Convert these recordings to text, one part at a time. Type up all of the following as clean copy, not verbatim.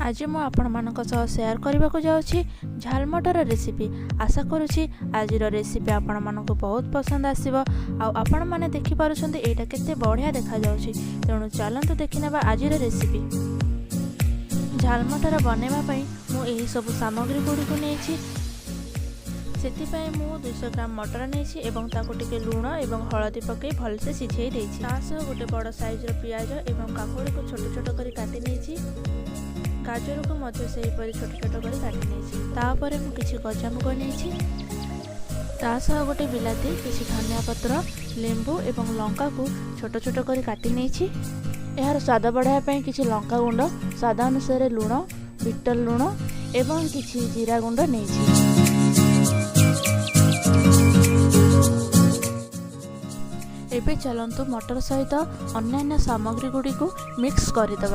आज मु आपण मानक सह शेयर करने को जाऊँगी झाल मटर रेसिपी। आशा करुँची आज रेसिपी आपण मानक बहुत पसंद आसो। आपण मैंने देखिपुर यहाँ के बढ़िया देखा जाऊँगी। तेणु चलतु देखने आज रेसिपी। झाल मटर बनवाई मुझे सब सामग्री गुड़िक नहीं से 200 ग्राम मटर नहीं टे लुण और हलदी पकई भलसे सिझे सह गोटे बड़ साइजर पियाज और काकुड़ी को छोट छोट कर काटी नहीं। गाजर को मध्य से छोट छोट कर काटी नहीं। मुझे गजामुग नहीं गोटे बिलाती किसी धनिया पत्र लेंबू और लंका को छोट छोट कर काटी नहीं। यार स्वाद बढ़ाया किसी लंका गुंड स्वाद अनुसार लुण बीट लुण एवं किसी जीरा गुंड नहीं। एबे चलंतु मटर सहित अन्यान्य सामग्री गुड़ी को मिक्स करदे।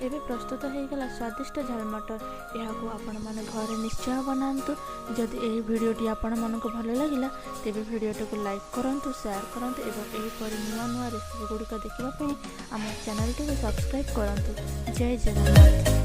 एबे प्रस्तुत होगा स्वादिष्ट झाल मटर। यह आपण मैंने घर निश्चय बनातु। जदि यह भिडटी आपण मानक भल लगे तेज भिडटी को लाइक करूँ, शेयर करूँ और यहपर नुआ नुआ रेसिपी गुड़िक देखापी आम चैनल टी सब्सक्राइब करूँ। जय जगन्नाथ।